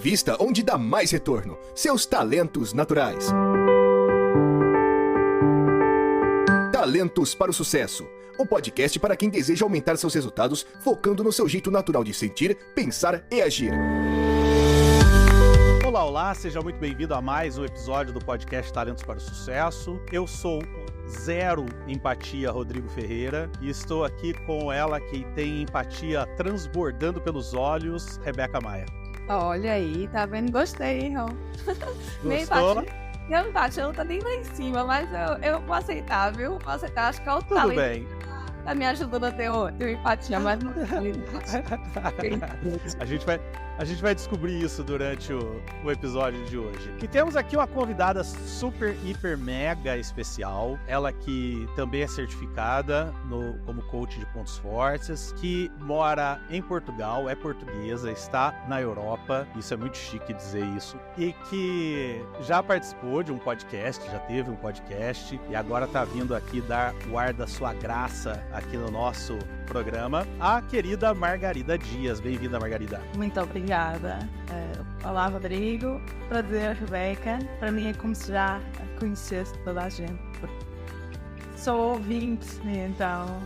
Invista onde dá mais retorno. Seus talentos naturais. Talentos para o Sucesso. Um podcast para quem deseja aumentar seus resultados, focando no seu jeito natural de sentir, pensar e agir. Olá, olá, seja muito bem-vindo a mais um episódio do podcast Talentos para o Sucesso. Eu sou Zero Empatia, Rodrigo Ferreira, e estou aqui com ela que tem empatia transbordando pelos olhos, Rebeca Maia. Olha aí, tá vendo? Gostei, hein, Ron? Gostou? Minha empatia não tá nem lá em cima, mas eu vou aceitar, viu? Vou aceitar, acho que é o Tudo talento. bem. Tá me ajudando a ter empatia, mas não A gente vai descobrir isso durante o episódio de hoje. E temos aqui uma convidada super, hiper, mega especial. Ela que também é certificada como coach de pontos fortes, que mora em Portugal, é portuguesa, está na Europa, isso é muito chique dizer isso, e que já participou de um podcast, já teve um podcast, e agora tá vindo aqui dar o ar da sua graça aqui no nosso programa, a querida Margarida Dias. Bem-vinda, Margarida. Muito obrigada. Olá, Rodrigo. Prazer, Rebeca. Para mim é como se já conhecesse toda a gente. Sou ouvinte, então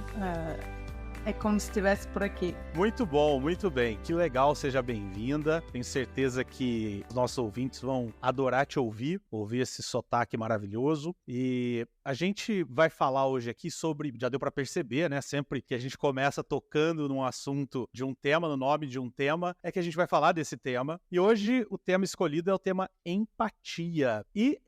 é como se estivesse por aqui. Muito bom, muito bem. Que legal, seja bem-vinda. Tenho certeza que os nossos ouvintes vão adorar te ouvir esse sotaque maravilhoso. E a gente vai falar hoje aqui sobre, já deu para perceber, né? Sempre que a gente começa tocando num assunto de um tema, no nome de um tema, é que a gente vai falar desse tema. E hoje o tema escolhido é o tema empatia. E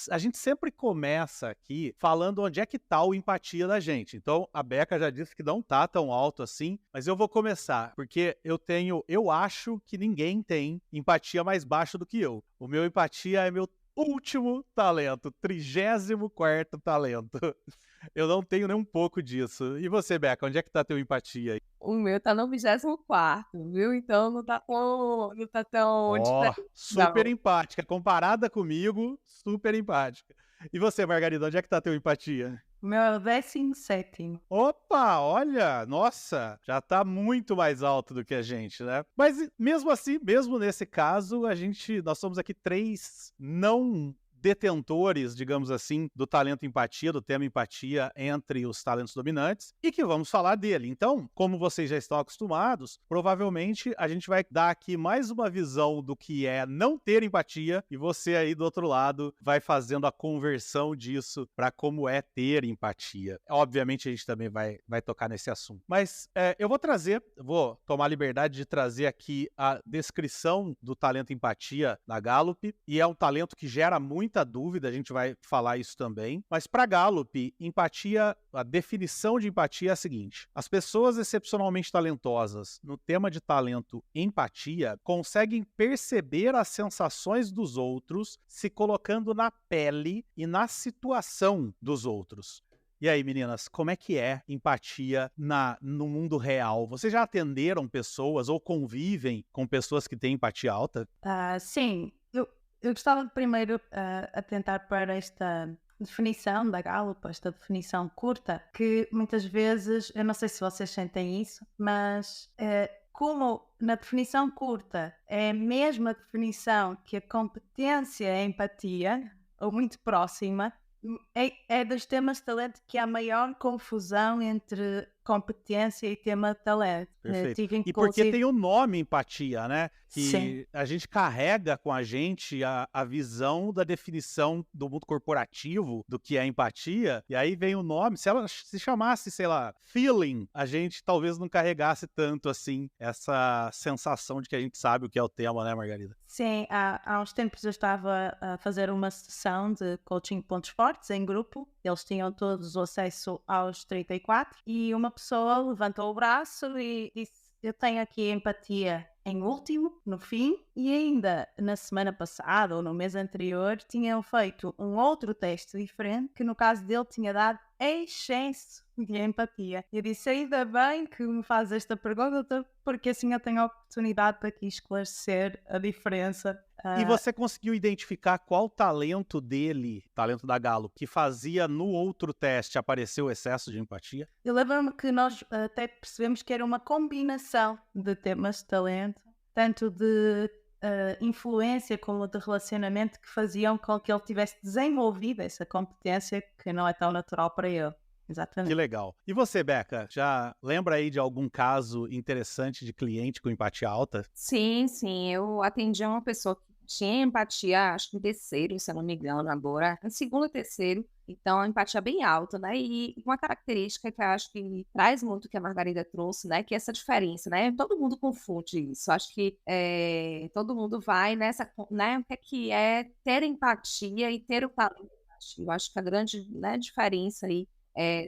a gente sempre começa aqui falando onde é que tá o empatia da gente. Então, a Beca já disse que não tá tão alto assim, mas eu vou começar, porque eu acho que ninguém tem empatia mais baixa do que eu. O meu empatia é meu último talento, 34º talento. Eu não tenho nem um pouco disso. E você, Beca, onde é que tá teu empatia aí? O meu tá no 24º, viu? Então não tá tão super empática. Comparada comigo, super empática. E você, Margarida, onde é que tá teu empatia? O meu é o 17º. Opa, olha, nossa, já tá muito mais alto do que a gente, né? Mas mesmo assim, mesmo nesse caso, nós somos aqui 3 não detentores, digamos assim, do talento empatia, do tema empatia entre os talentos dominantes, e que vamos falar dele. Então, como vocês já estão acostumados, provavelmente a gente vai dar aqui mais uma visão do que é não ter empatia, e você aí do outro lado vai fazendo a conversão disso para como é ter empatia. Obviamente a gente também vai tocar nesse assunto. Mas eu vou tomar a liberdade de trazer aqui a descrição do talento empatia da Gallup, e é um talento que gera muita dúvida, a gente vai falar isso também. Mas para Gallup, empatia, a definição de empatia é a seguinte: as pessoas excepcionalmente talentosas no tema de talento empatia conseguem perceber as sensações dos outros se colocando na pele e na situação dos outros. E aí, meninas, como é que é empatia no mundo real? Vocês já atenderam pessoas ou convivem com pessoas que têm empatia alta? Sim. Eu gostava de primeiro atentar para esta definição da Gallup, esta definição curta, que muitas vezes, eu não sei se vocês sentem isso, mas como na definição curta é a mesma definição que a competência é empatia, ou muito próxima, é dos temas de talento que há maior confusão entre competência e tema de talento. Perfeito. E porque tem o nome empatia, né? Que Sim. a gente carrega com a gente a visão da definição do mundo corporativo do que é empatia, e aí vem o nome. Se ela se chamasse, sei lá, feeling, a gente talvez não carregasse tanto assim essa sensação de que a gente sabe o que é o tema, né, Margarida? Sim, há uns tempos eu estava a fazer uma sessão de coaching pontos fortes em grupo. Eles tinham todos o acesso aos 34 e uma pessoa levantou o braço e disse: eu tenho aqui empatia em último, no fim, e ainda na semana passada ou no mês anterior tinham feito um outro teste diferente que no caso dele tinha dado excesso de empatia. Eu disse: ainda bem que me faz esta pergunta, porque assim eu tenho a oportunidade para aqui esclarecer a diferença. E você conseguiu identificar qual talento dele, talento da Gallup, que fazia no outro teste aparecer o excesso de empatia? Eu lembro-me que nós até percebemos que era uma combinação de temas de talento, tanto de influência como de relacionamento que faziam com que ele tivesse desenvolvido essa competência que não é tão natural para ele. Que Exatamente. legal. E você, Beca, já lembra aí de algum caso interessante de cliente com empatia alta? Sim, sim, eu atendi uma pessoa que tinha empatia, acho que em terceiro, se eu não me engano, agora, em segundo ou terceiro, então a empatia bem alta, né? E uma característica que eu acho que traz muito que a Margarida trouxe, né? Que é essa diferença, né? Todo mundo confunde isso. Acho que todo mundo vai nessa, né? O que é ter empatia e ter o talento de empatia. Eu acho que a grande, né, diferença aí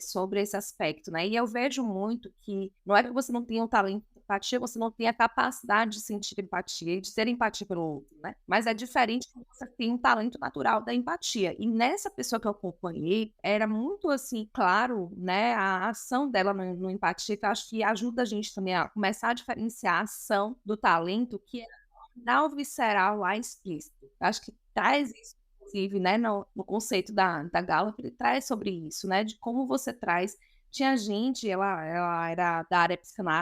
sobre esse aspecto, né? E eu vejo muito que não é que você não tenha um talento de empatia, você não tem a capacidade de sentir empatia e de ter empatia pelo outro, né? Mas é diferente quando você tem um talento natural da empatia. E nessa pessoa que eu acompanhei, era muito assim, claro, né? A ação dela no empatia, que eu acho que ajuda a gente também a começar a diferenciar a ação do talento, que é não visceral lá explícito. Eu acho que traz isso inclusive, né, no conceito da Gallup, ele traz sobre isso, né, de como você traz. Tinha gente, ela era da área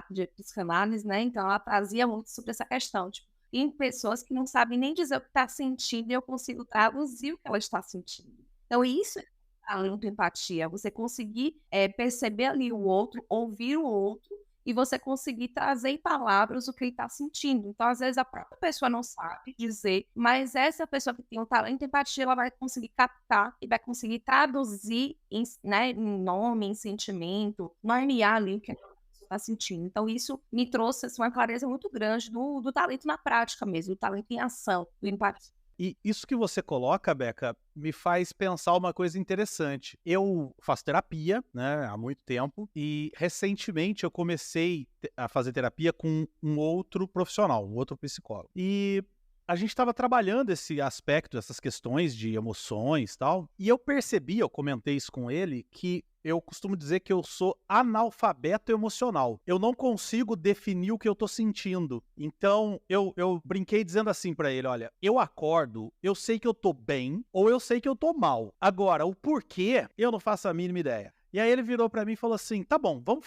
de psicanálise, né, então ela trazia muito sobre essa questão, tipo, tem pessoas que não sabem nem dizer o que está sentindo e eu consigo traduzir o que ela está sentindo. Então, isso é talento empatia, você conseguir perceber ali o outro, ouvir o outro, e você conseguir trazer em palavras o que ele está sentindo. Então, às vezes, a própria pessoa não sabe dizer, mas essa pessoa que tem um talento de empatia, ela vai conseguir captar e vai conseguir traduzir né, em nome, em sentimento, nomear ali o que a pessoa está sentindo. Então, isso me trouxe assim, uma clareza muito grande do talento na prática mesmo, do talento em ação, do empatia. E isso que você coloca, Beca, me faz pensar uma coisa interessante. Eu faço terapia, né, há muito tempo, e recentemente eu comecei a fazer terapia com um outro profissional, um outro psicólogo. E a gente estava trabalhando esse aspecto, essas questões de emoções e tal, e eu percebi, eu comentei isso com ele, que eu costumo dizer que eu sou analfabeto emocional. Eu não consigo definir o que eu tô sentindo. Então, eu brinquei dizendo assim pra ele, olha, eu acordo, eu sei que eu tô bem ou eu sei que eu tô mal. Agora, o porquê, eu não faço a mínima ideia. E aí ele virou pra mim e falou assim, tá bom, vamos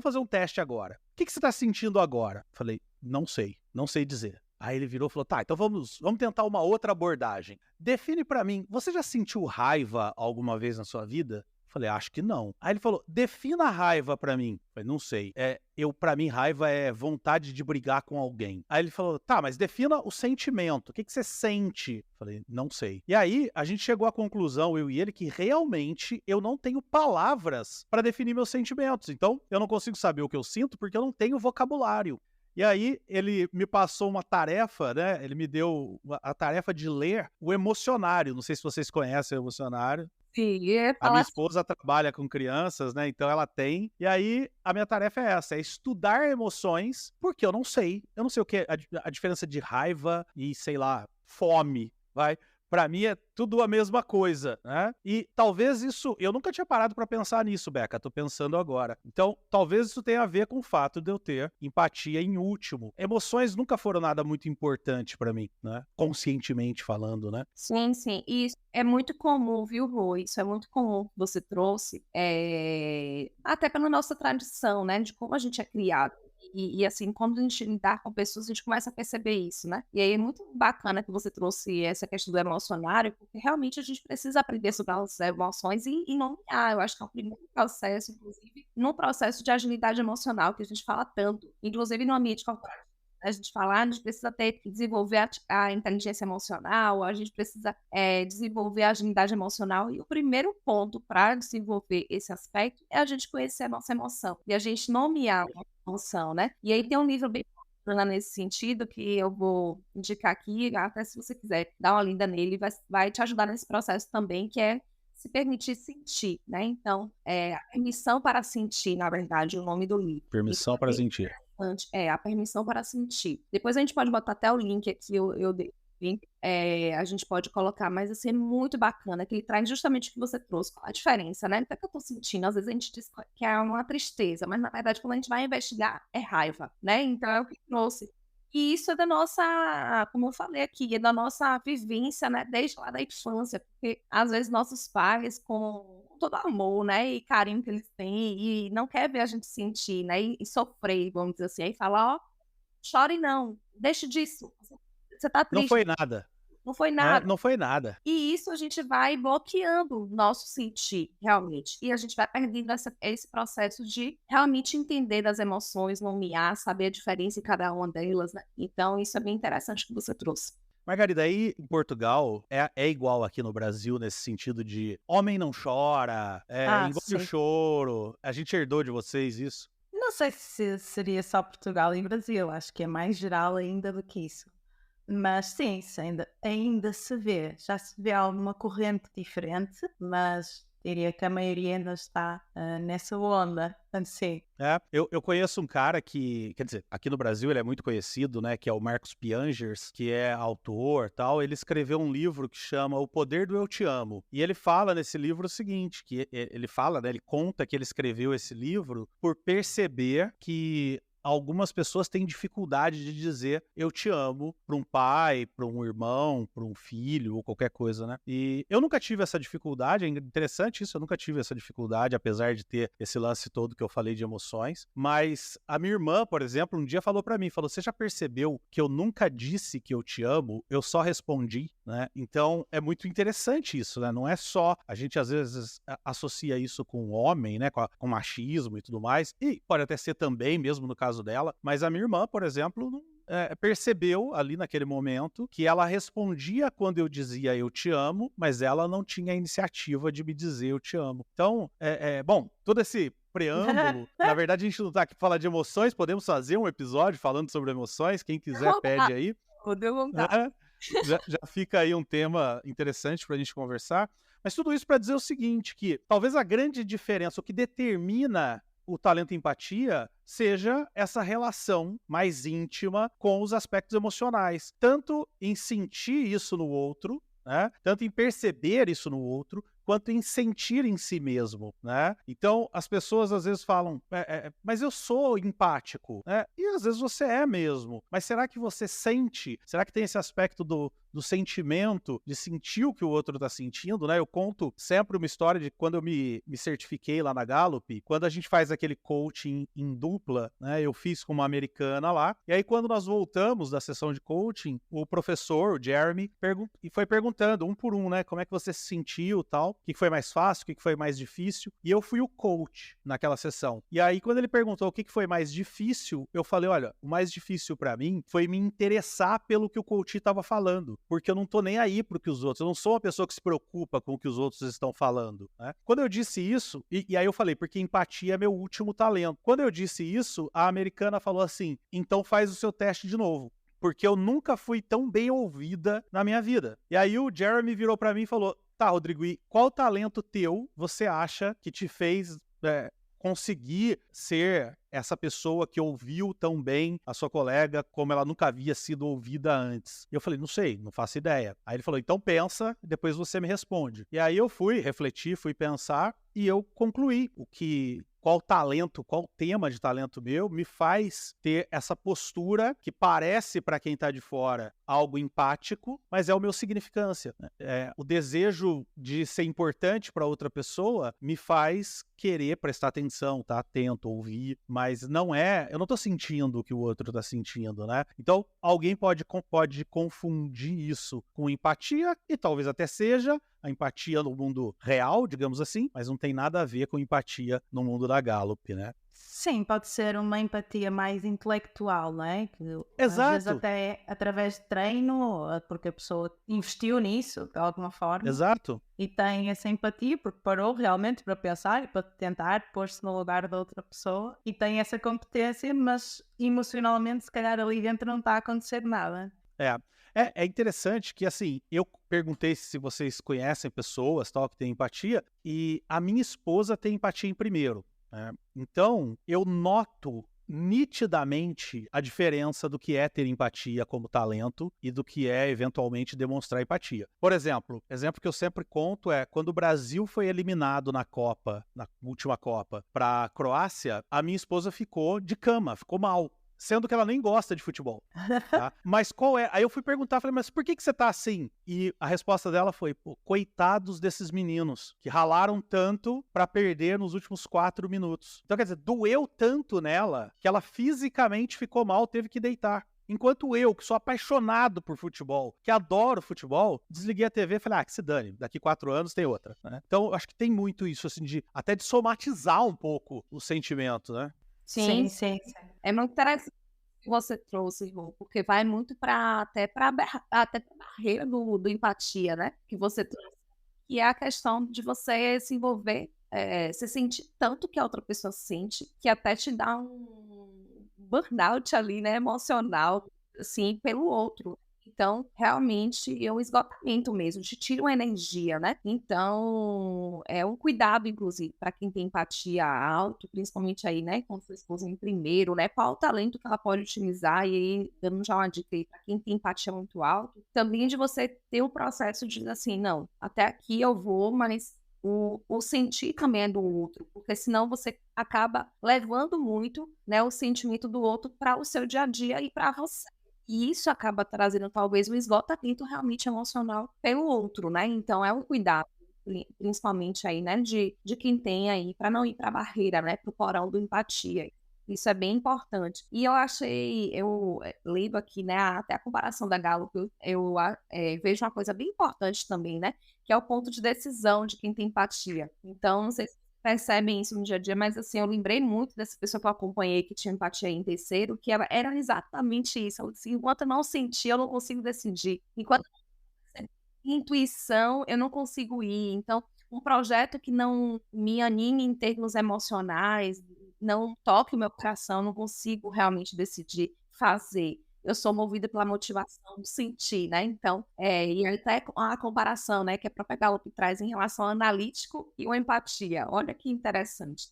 fazer um teste agora. O que você tá sentindo agora? Falei, não sei dizer. Aí ele virou e falou, tá, então vamos tentar uma outra abordagem. Define pra mim, você já sentiu raiva alguma vez na sua vida? Falei, acho que não. Aí ele falou, defina a raiva pra mim. Falei, não sei. Pra mim, raiva é vontade de brigar com alguém. Aí ele falou, tá, mas defina o sentimento. O que você sente? Falei, não sei. E aí, a gente chegou à conclusão, eu e ele, que realmente eu não tenho palavras pra definir meus sentimentos. Então, eu não consigo saber o que eu sinto porque eu não tenho vocabulário. E aí, ele me passou uma tarefa, né? Ele me deu a tarefa de ler o Emocionário. Não sei se vocês conhecem o Emocionário. Sim, eu ia A minha falar esposa trabalha com crianças, né? Então ela tem. E aí a minha tarefa é essa: é estudar emoções, porque eu não sei. Eu não sei o que é a diferença de raiva e, sei lá, fome, vai. Pra mim é tudo a mesma coisa, né? E talvez isso, eu nunca tinha parado pra pensar nisso, Beca, tô pensando agora. Então, talvez isso tenha a ver com o fato de eu ter empatia em último. Emoções nunca foram nada muito importante pra mim, né? Conscientemente falando, né? Sim, sim. E isso é muito comum, viu, Rui? Isso é muito comum que você trouxe, até pela nossa tradição, né? De como a gente é criado. E assim, quando a gente lidar com pessoas, a gente começa a perceber isso, né? E aí é muito bacana que você trouxe essa questão do emocionário, porque realmente a gente precisa aprender sobre as emoções e nomear. Eu acho que é o primeiro processo, inclusive, no processo de agilidade emocional, que a gente fala tanto, inclusive no ambiente corporativo. A gente fala, a gente precisa desenvolver a inteligência emocional, a gente precisa desenvolver a agilidade emocional. E o primeiro ponto para desenvolver esse aspecto é a gente conhecer a nossa emoção e a gente nomear a emoção, né? E aí tem um livro bem bacana nesse sentido que eu vou indicar aqui, até se você quiser dar uma lida nele, vai te ajudar nesse processo também, que é se permitir sentir, né? Então, a permissão para sentir, na verdade, o nome do livro. Permissão para sentir. A permissão para sentir. Depois a gente pode botar até o link aqui, eu dei o link, a gente pode colocar, mas assim, é muito bacana, que ele traz justamente o que você trouxe, qual a diferença, né? O que é que eu tô sentindo? Às vezes a gente diz que é uma tristeza, mas na verdade quando a gente vai investigar, é raiva, né? Então é o que trouxe. E isso é da nossa, como eu falei aqui, é da nossa vivência, né? Desde lá da infância, porque às vezes nossos pais, com todo amor, né? E carinho que eles têm, e não quer ver a gente sentir, né? E sofrer, vamos dizer assim. Aí fala, ó, chore não, deixe disso. Você tá Não triste, foi nada, não foi né? nada. Não foi nada. E isso a gente vai bloqueando o nosso sentir, realmente. E a gente vai perdendo esse processo de realmente entender das emoções, nomear, saber a diferença em cada uma delas, né? Então, isso é bem interessante que você trouxe. Margarida, aí em Portugal é igual aqui no Brasil nesse sentido de homem não chora, engole o Sim. choro. A gente herdou de vocês isso. Não sei se seria só Portugal e Brasil, acho que é mais geral ainda do que isso. Mas sim, isso ainda se vê. Já se vê alguma corrente diferente, mas diria que a maioria ainda está nessa onda. Portanto, sim. Eu conheço um cara que, quer dizer, aqui no Brasil ele é muito conhecido, né, que é o Marcos Piangers, que é autor, tal. Ele escreveu um livro que chama O Poder do Eu Te Amo. E ele fala nesse livro o seguinte, que ele fala, né, ele conta que ele escreveu esse livro por perceber que algumas pessoas têm dificuldade de dizer eu te amo para um pai, para um irmão, para um filho ou qualquer coisa, né? E eu nunca tive essa dificuldade, é interessante isso, eu nunca tive essa dificuldade, apesar de ter esse lance todo que eu falei de emoções. Mas a minha irmã, por exemplo, um dia falou para mim, falou, você já percebeu que eu nunca disse que eu te amo, eu só respondi, né? Então é muito interessante isso, né? Não é só, a gente às vezes associa isso com o homem, né? Com machismo e tudo mais, e pode até ser também, mesmo no caso dela, mas a minha irmã, por exemplo, percebeu ali naquele momento que ela respondia quando eu dizia eu te amo, mas ela não tinha a iniciativa de me dizer eu te amo. Então, bom, todo esse preâmbulo, na verdade a gente não tá aqui pra falar de emoções, podemos fazer um episódio falando sobre emoções, quem quiser pede aí. Deu vontade. Já fica aí um tema interessante pra gente conversar, mas tudo isso para dizer o seguinte, que talvez a grande diferença, o que determina o talento empatia seja essa relação mais íntima com os aspectos emocionais, tanto em sentir isso no outro, né? Tanto em perceber isso no outro, quanto em sentir em si mesmo, né? Então, as pessoas às vezes falam, mas eu sou empático, né? E às vezes você é mesmo, mas será que você sente? Será que tem esse aspecto do sentimento, de sentir o que o outro está sentindo, né? Eu conto sempre uma história de quando eu me certifiquei lá na Gallup, quando a gente faz aquele coaching em dupla, né? Eu fiz com uma americana lá, e aí quando nós voltamos da sessão de coaching, o professor, o Jeremy, foi perguntando um por um, né? Como é que você se sentiu e tal, o que foi mais fácil, o que foi mais difícil, e eu fui o coach naquela sessão. E aí quando ele perguntou o que foi mais difícil, eu falei, olha, o mais difícil para mim foi me interessar pelo que o coach estava falando, porque eu não tô nem aí pro que os outros, eu não sou uma pessoa que se preocupa com o que os outros estão falando, né? Quando eu disse isso, e aí eu falei, porque empatia é meu último talento. Quando eu disse isso, a americana falou assim, então faz o seu teste de novo, porque eu nunca fui tão bem ouvida na minha vida. E aí o Jeremy virou para mim e falou, tá, Rodrigo, e qual talento teu você acha que te fez conseguir ser essa pessoa que ouviu tão bem a sua colega como ela nunca havia sido ouvida antes? E eu falei, não sei, não faço ideia. Aí ele falou, então pensa, depois você me responde. E aí eu fui refletir, fui pensar e eu concluí qual talento, qual tema de talento meu me faz ter essa postura que parece para quem está de fora algo empático, mas é o meu significância, né? O desejo de ser importante para outra pessoa me faz querer prestar atenção, tá atento, ouvir, mas eu não tô sentindo o que o outro tá sentindo, né? Então, alguém pode confundir isso com empatia, e talvez até seja a empatia no mundo real, digamos assim, mas não tem nada a ver com empatia no mundo da Gallup, né? Sim, pode ser uma empatia mais intelectual, não é? Que, Exato. às vezes até através de treino, porque a pessoa investiu nisso de alguma forma. Exato. E tem essa empatia porque parou realmente para pensar e para tentar pôr-se no lugar da outra pessoa. E tem essa competência, mas emocionalmente se calhar ali dentro não está a acontecer nada. É interessante que, assim, eu perguntei se vocês conhecem pessoas tal que têm empatia, e a minha esposa tem empatia em primeiro, né? Então, eu noto nitidamente a diferença do que é ter empatia como talento e do que é, eventualmente, demonstrar empatia. Por exemplo que eu sempre conto é quando o Brasil foi eliminado na última Copa, para a Croácia, a minha esposa ficou de cama, ficou mal, sendo que ela nem gosta de futebol, tá? Mas qual é? Aí eu fui perguntar, falei, mas por que você tá assim? E a resposta dela foi, pô, coitados desses meninos que ralaram tanto pra perder nos últimos 4 minutos. Então, quer dizer, doeu tanto nela que ela fisicamente ficou mal, teve que deitar. Enquanto eu, que sou apaixonado por futebol, que adoro futebol, desliguei a TV e falei, que se dane, daqui 4 anos tem outra, né? Então, acho que tem muito isso, assim, até de somatizar um pouco o sentimento, né? Sim, sim. É muito interessante que você trouxe, Rô, porque vai muito até para a barreira do empatia, né? Que você trouxe. E é a questão de você se envolver, se sentir tanto que a outra pessoa sente, que até te dá um burnout ali, né? Emocional, assim, pelo outro. Então, realmente, é um esgotamento mesmo, te tira uma energia, né? Então, é um cuidado, inclusive, para quem tem empatia alto, principalmente aí, né, com sua esposa em primeiro, né? Qual o talento que ela pode utilizar, e aí, dando já uma dica aí, para quem tem empatia muito alto, também de você ter o processo de dizer assim, não, até aqui eu vou, mas o sentir também é do outro, porque senão você acaba levando muito, né, o sentimento do outro para o seu dia a dia e para você. E isso acaba trazendo talvez um esgotamento realmente emocional pelo outro, né? Então é um cuidado, principalmente aí, né, de quem tem aí, para não ir para a barreira, né, para o porão do empatia. Isso é bem importante. E eu lendo aqui, né, até a comparação da Gallup, eu vejo uma coisa bem importante também, né, que é o ponto de decisão de quem tem empatia. Então, não sei se percebem isso no dia a dia, mas assim, eu lembrei muito dessa pessoa que eu acompanhei que tinha empatia em terceiro, que ela era exatamente isso. Ela disse, enquanto eu não sentir, eu não consigo decidir. Enquanto eu não sentir intuição, eu não consigo ir. Então, um projeto que não me anime em termos emocionais, não toque o meu coração, não consigo realmente decidir fazer. Eu sou movida pela motivação de sentir, né? Então, e até a comparação, né, que a própria Gallup traz em relação ao analítico e a empatia. Olha que interessante.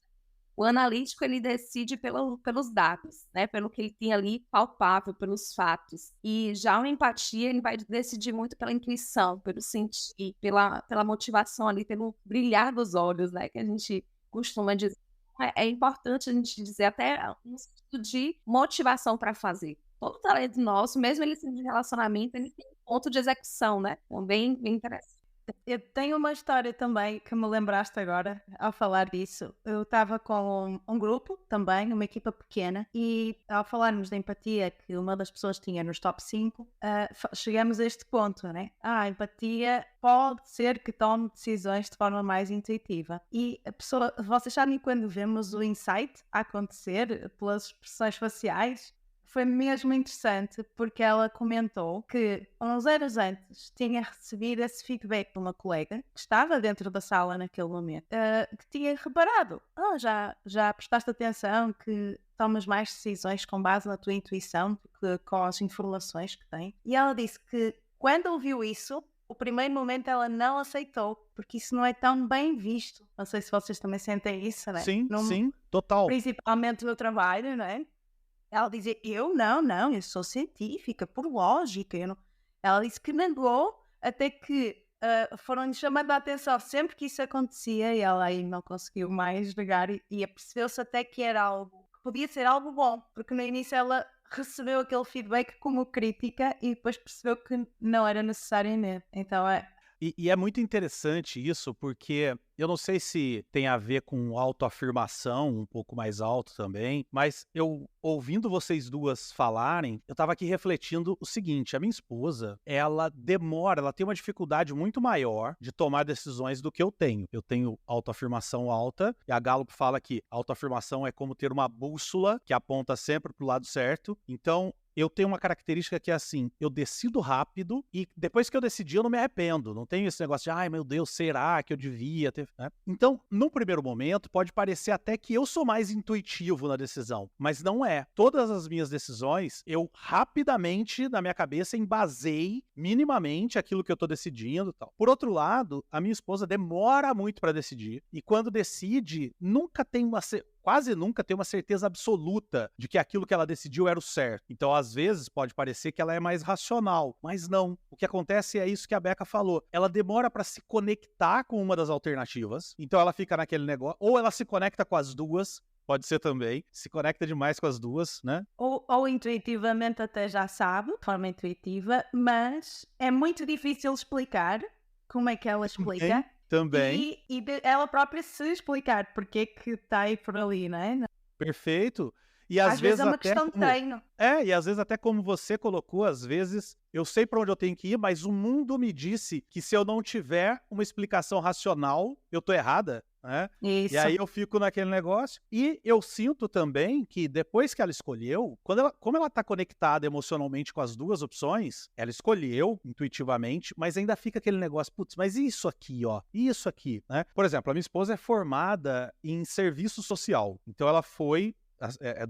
O analítico, ele decide pelos dados, né? Pelo que ele tem ali palpável, pelos fatos. E já a empatia, ele vai decidir muito pela intuição, pelo sentir, pela motivação ali, pelo brilhar dos olhos, né? Que a gente costuma dizer. É importante a gente dizer até um sentido de motivação para fazer. Todo talento nosso, mesmo ele sendo de relacionamento, ele tem um ponto de execução, né? Então, bem interessante. Eu tenho uma história também que me lembraste agora ao falar disso. Eu estava com um grupo também, uma equipa pequena, e ao falarmos da empatia que uma das pessoas tinha nos top 5, chegamos a este ponto, né? A empatia pode ser que tome decisões de forma mais intuitiva. E a pessoa, vocês sabem quando vemos o insight a acontecer pelas expressões faciais? Foi mesmo interessante porque ela comentou que uns anos antes tinha recebido esse feedback de uma colega que estava dentro da sala naquele momento, que tinha reparado, já prestaste atenção que tomas mais decisões com base na tua intuição do que com as informações que tem. E ela disse que quando ouviu isso, o primeiro momento ela não aceitou, porque isso não é tão bem visto. Não sei se vocês também sentem isso, né? Sim, total. Principalmente no trabalho, não é? Ela dizia, eu não, eu sou científica, por lógica. Ela disse que negou até que foram-lhe chamando a atenção sempre que isso acontecia e ela aí não conseguiu mais negar e apercebeu-se até que era algo, que podia ser algo bom, porque no início ela recebeu aquele feedback como crítica e depois percebeu que não era necessariamente. Então E é muito interessante isso, porque eu não sei se tem a ver com autoafirmação um pouco mais alto também, mas eu, ouvindo vocês duas falarem, eu tava aqui refletindo o seguinte, a minha esposa, ela tem uma dificuldade muito maior de tomar decisões do que eu tenho. Eu tenho autoafirmação alta, e a Gallup fala que autoafirmação é como ter uma bússola que aponta sempre pro lado certo, então eu tenho uma característica que é assim, eu decido rápido e depois que eu decidi eu não me arrependo, não tenho esse negócio de, ai meu Deus, será que eu devia ter, né? Então, num primeiro momento, pode parecer até que eu sou mais intuitivo na decisão, mas não é. Todas as minhas decisões, eu rapidamente, na minha cabeça, embasei minimamente aquilo que eu tô decidindo e tal. Por outro lado, a minha esposa demora muito para decidir e quando decide, quase nunca tem uma certeza absoluta de que aquilo que ela decidiu era o certo. Então, às vezes, pode parecer que ela é mais racional, mas não. O que acontece é isso que a Becca falou. Ela demora para se conectar com uma das alternativas, então ela fica naquele negócio, ou ela se conecta com as duas, pode ser também, se conecta demais com as duas, né? Ou intuitivamente até já sabe, de forma intuitiva, mas é muito difícil explicar como é que ela explica. Também. E ela própria se explicar porque é que está aí por ali, não é? Perfeito. E Às vezes é uma até questão de treino. e às vezes até como você colocou, às vezes eu sei para onde eu tenho que ir, mas o mundo me disse que se eu não tiver uma explicação racional, eu tô errada, né? E Isso. aí eu fico naquele negócio. E eu sinto também que depois que ela escolheu, como ela tá conectada emocionalmente com as duas opções, ela escolheu intuitivamente, mas ainda fica aquele negócio, putz, mas e isso aqui, ó? E isso aqui, né? Por exemplo, a minha esposa é formada em serviço social. Então ela foi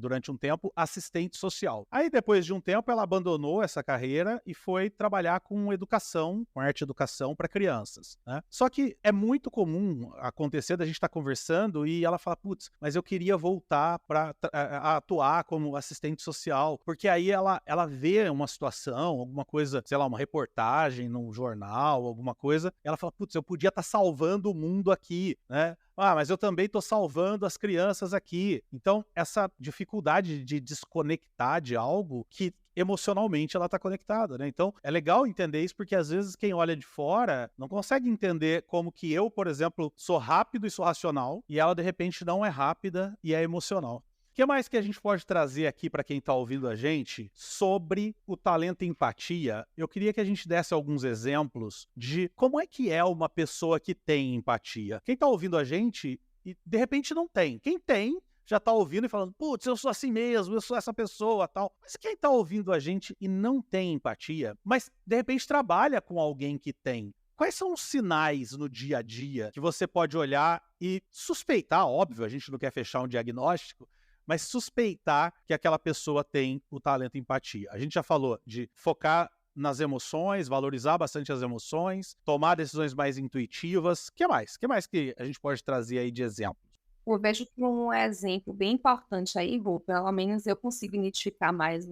durante um tempo, assistente social. Aí, depois de um tempo, ela abandonou essa carreira e foi trabalhar com educação, com arte e educação para crianças, né? Só que é muito comum acontecer da gente estar conversando e ela fala, putz, mas eu queria voltar para atuar como assistente social, porque aí ela vê uma situação, alguma coisa, sei lá, uma reportagem num jornal, alguma coisa, e ela fala, putz, eu podia estar salvando o mundo aqui, né? Mas eu também estou salvando as crianças aqui. Então, essa dificuldade de desconectar de algo que emocionalmente ela está conectada, né? Então, é legal entender isso, porque às vezes quem olha de fora não consegue entender como que eu, por exemplo, sou rápido e sou racional, e ela, de repente, não é rápida e é emocional. O que mais que a gente pode trazer aqui para quem está ouvindo a gente sobre o talento e empatia? Eu queria que a gente desse alguns exemplos de como é que é uma pessoa que tem empatia. Quem está ouvindo a gente e de repente não tem. Quem tem já está ouvindo e falando, putz, eu sou assim mesmo, eu sou essa pessoa, tal. Mas quem está ouvindo a gente e não tem empatia, mas de repente trabalha com alguém que tem, quais são os sinais no dia a dia que você pode olhar e suspeitar, óbvio, a gente não quer fechar um diagnóstico, mas suspeitar que aquela pessoa tem o talento e empatia. A gente já falou de focar nas emoções, valorizar bastante as emoções, tomar decisões mais intuitivas. O que mais? O que mais que a gente pode trazer aí de exemplo? Eu vejo que um exemplo bem importante aí, Gu, pelo menos eu consigo identificar mais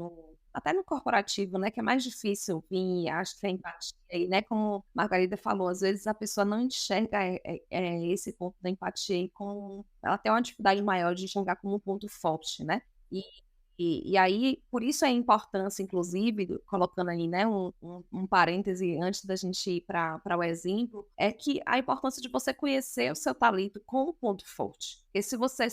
até no corporativo, né, que é mais difícil vir, acho que a empatia aí, né, como Margarida falou, às vezes a pessoa não enxerga esse ponto da empatia aí ela tem uma dificuldade maior de enxergar como um ponto forte, né, e aí, por isso a importância, inclusive, colocando aí, né, um parêntese antes da gente ir para o exemplo, é que a importância de você conhecer o seu talento como ponto forte. Porque se você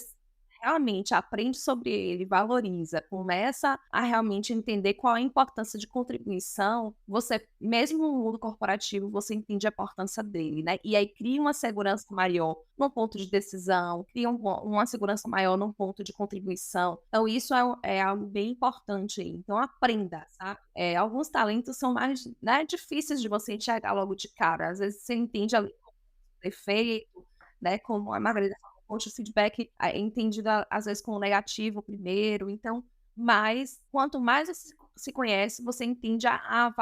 realmente aprende sobre ele, valoriza, começa a realmente entender qual é a importância de contribuição, você, mesmo no mundo corporativo, você entende a importância dele, né? E aí cria uma segurança maior no ponto de decisão, cria uma segurança maior no ponto de contribuição. Então, isso é algo bem importante aí. Então, aprenda, sabe? Alguns talentos são mais, né, difíceis de você enxergar logo de cara. Às vezes você entende ali como defeito, né? Como a Margarida falou, o feedback é entendido às vezes como negativo primeiro, então, mas quanto mais você se conhece, você entende a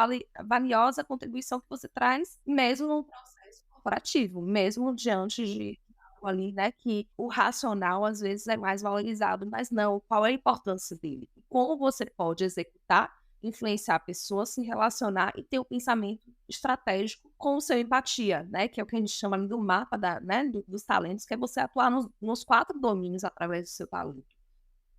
valiosa contribuição que você traz, mesmo no processo corporativo, mesmo diante de ali, né, que o racional às vezes é mais valorizado, mas não, qual é a importância dele? Como você pode executar, influenciar a pessoa, se relacionar e ter o pensamento estratégico com o seu empatia, né? Que é o que a gente chama do mapa dos talentos, que é você atuar nos 4 domínios através do seu talento.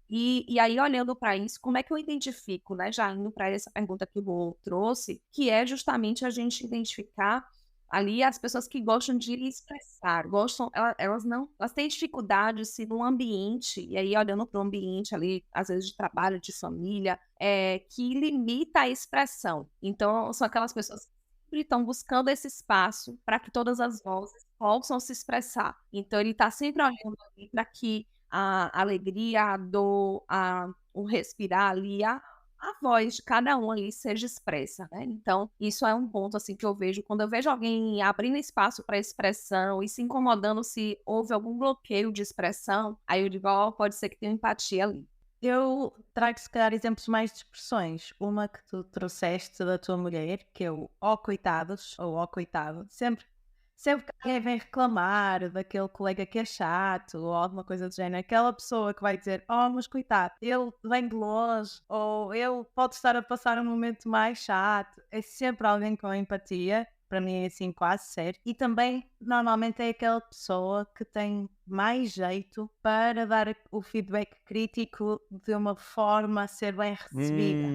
E aí, olhando para isso, como é que eu identifico, né? Já indo para essa pergunta que o Bo trouxe, que é justamente a gente identificar ali as pessoas que gostam de expressar, elas têm dificuldade se num ambiente, e aí olhando para o ambiente ali, às vezes de trabalho, de família, que limita a expressão. Então, são aquelas pessoas que sempre estão buscando esse espaço para que todas as vozes possam se expressar. Então, ele está sempre olhando ali para que a alegria, a dor, o respirar ali, a voz de cada um ali seja expressa, né? Então, isso é um ponto, assim, que eu vejo, quando eu vejo alguém abrindo espaço para expressão e se incomodando se houve algum bloqueio de expressão, aí eu digo, pode ser que tenha empatia ali. Eu trago, se calhar, exemplos mais de expressões. Uma que tu trouxeste da tua mulher, que é o coitados, ou coitado. Sempre que alguém vem reclamar daquele colega que é chato ou alguma coisa do género, aquela pessoa que vai dizer, mas coitado, ele vem de longe ou ele pode estar a passar um momento mais chato, é sempre alguém com empatia, para mim é assim quase sério. E também, normalmente é aquela pessoa que tem mais jeito para dar o feedback crítico de uma forma a ser bem recebida.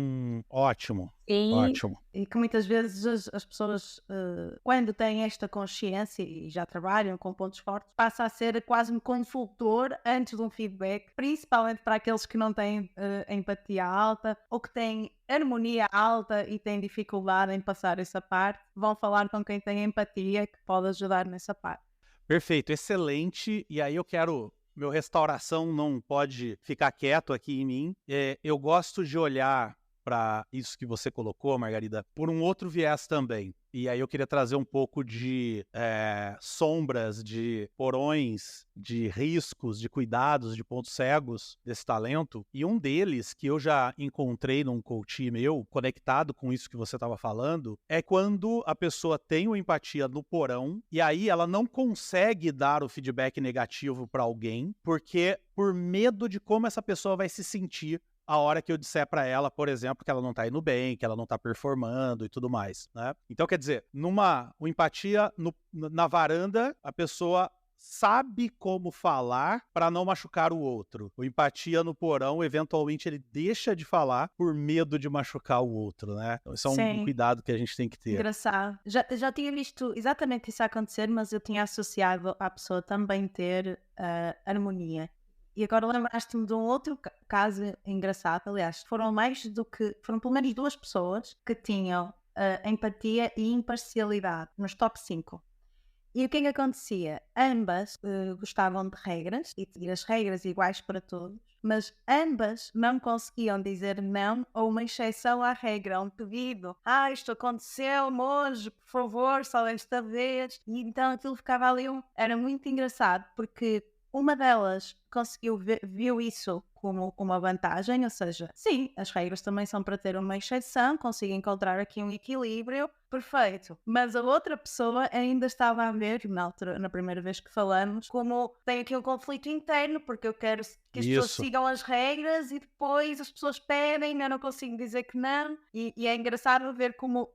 Ótimo, E ótimo. E que muitas vezes as pessoas, quando têm esta consciência e já trabalham com pontos fortes, passa a ser quase um consultor antes de um feedback, principalmente para aqueles que não têm empatia alta ou que têm harmonia alta e têm dificuldade em passar essa parte, vão falar com quem tem empatia que pode ajudar nessa parte. Perfeito, excelente. E aí eu quero... Meu restauração não pode ficar quieto aqui em mim. Eu gosto de olhar para isso que você colocou, Margarida, por um outro viés também. E aí eu queria trazer um pouco de sombras, de porões, de riscos, de cuidados, de pontos cegos desse talento. E um deles, que eu já encontrei num coach meu, conectado com isso que você estava falando, é quando a pessoa tem uma empatia no porão e aí ela não consegue dar o feedback negativo para alguém, porque por medo de como essa pessoa vai se sentir a hora que eu disser para ela, por exemplo, que ela não tá indo bem, que ela não tá performando e tudo mais, né? Então, quer dizer, uma empatia na varanda, a pessoa sabe como falar para não machucar o outro. O empatia no porão, eventualmente, ele deixa de falar por medo de machucar o outro, né? Então, isso é um cuidado que a gente tem que ter. Engraçado. Já tinha visto exatamente isso acontecer, mas eu tinha associado à pessoa também ter harmonia. E agora lembraste-me de um outro caso engraçado, aliás, foram pelo menos 2 pessoas que tinham empatia e imparcialidade nos top 5. E o que é que acontecia? Ambas gostavam de regras e de as regras iguais para todos, mas ambas não conseguiam dizer não ou uma exceção à regra, um pedido. Isto aconteceu hoje, por favor, só esta vez. E então aquilo ficava ali, era muito engraçado, porque uma delas viu isso como uma vantagem, ou seja, sim, as regras também são para ter uma exceção, consigo encontrar aqui um equilíbrio, perfeito. Mas a outra pessoa ainda estava a ver, na primeira vez que falamos, como tem aqui um conflito interno, porque eu quero que as pessoas sigam as regras e depois as pessoas pedem, eu não consigo dizer que não, e é engraçado ver como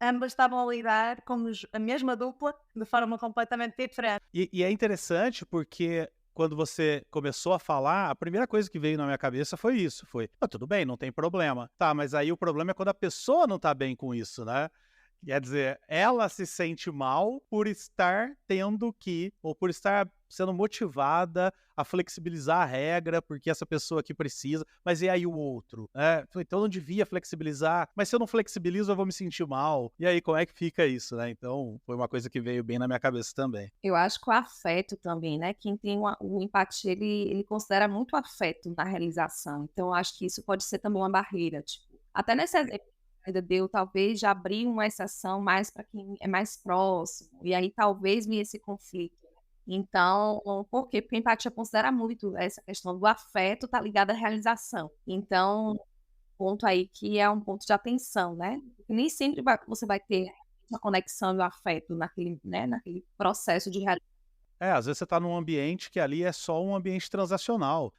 ambas estavam a lidar com a mesma dupla de forma completamente diferente. E é interessante porque quando você começou a falar, a primeira coisa que veio na minha cabeça foi isso, tudo bem, não tem problema. Tá, mas aí o problema é quando a pessoa não tá bem com isso, né? Quer dizer, ela se sente mal por estar tendo que, ou por estar sendo motivada a flexibilizar a regra, porque essa pessoa aqui precisa, mas e aí o outro? Então eu não devia flexibilizar, mas se eu não flexibilizo eu vou me sentir mal. E aí como é que fica isso, né? Então foi uma coisa que veio bem na minha cabeça também. Eu acho que o afeto também, né? Quem tem o empatia, ele considera muito afeto na realização. Então eu acho que isso pode ser também uma barreira. Tipo, até nesse exemplo deu, talvez já abrir uma exceção mais para quem é mais próximo, e aí talvez venha esse conflito. Então, por quê? Porque a empatia considera muito essa questão do afeto, tá ligada à realização. Então, ponto aí que é um ponto de atenção, né? Nem sempre você vai ter a conexão e o afeto naquele processo de realização. Às vezes você está num ambiente que ali é só um ambiente transacional.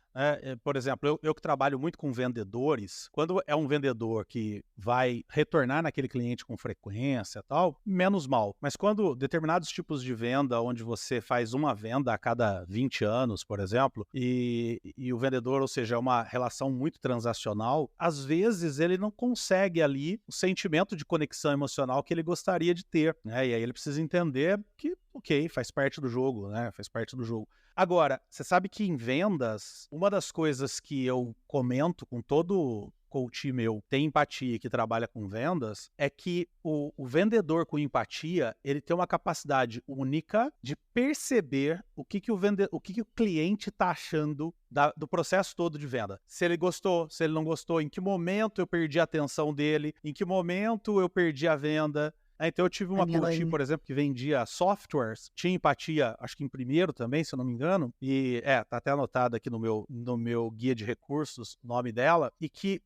Por exemplo, eu que trabalho muito com vendedores, quando é um vendedor que vai retornar naquele cliente com frequência e tal, menos mal. Mas quando determinados tipos de venda, onde você faz uma venda a cada 20 anos, por exemplo, e o vendedor, ou seja, é uma relação muito transacional, às vezes ele não consegue ali o sentimento de conexão emocional que ele gostaria de ter, né? E aí ele precisa entender que, ok, faz parte do jogo, né? Faz parte do jogo. Agora, você sabe que em vendas, uma das coisas que eu comento com todo coach meu tem empatia que trabalha com vendas é que o vendedor com empatia, ele tem uma capacidade única de perceber o que o cliente está achando do processo todo de venda. Se ele gostou, se ele não gostou, em que momento eu perdi a atenção dele, em que momento eu perdi a venda. Então eu tive uma coach, por exemplo, que vendia softwares, tinha empatia, acho que em primeiro também, se eu não me engano, e tá até anotado aqui no meu guia de recursos o nome dela, e que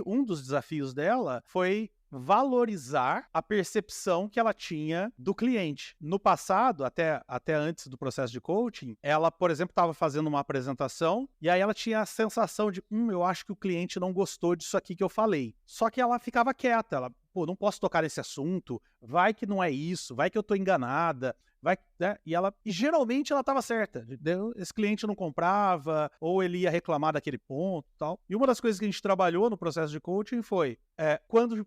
um dos desafios dela foi valorizar a percepção que ela tinha do cliente. No passado, até antes do processo de coaching, ela, por exemplo, estava fazendo uma apresentação e aí ela tinha a sensação de, eu acho que o cliente não gostou disso aqui que eu falei. Só que ela ficava quieta, ela, não posso tocar nesse assunto, vai que não é isso, vai que eu tô enganada. vai, né? E geralmente ela estava certa. Esse cliente não comprava, ou ele ia reclamar daquele ponto e tal. E uma das coisas que a gente trabalhou no processo de coaching foi,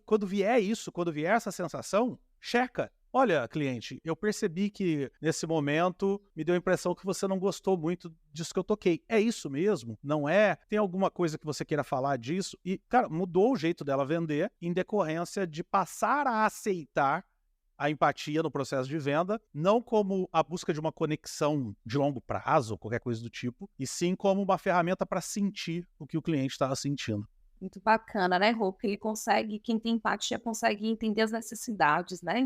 quando vier isso, quando vier essa sensação, checa. Olha, cliente, eu percebi que nesse momento me deu a impressão que você não gostou muito disso que eu toquei. É isso mesmo? Não é? Tem alguma coisa que você queira falar disso? E, cara, mudou o jeito dela vender em decorrência de passar a aceitar a empatia no processo de venda, não como a busca de uma conexão de longo prazo, ou qualquer coisa do tipo, e sim como uma ferramenta para sentir o que o cliente estava sentindo. Muito bacana, né, Rô? Porque quem tem empatia consegue entender as necessidades, né?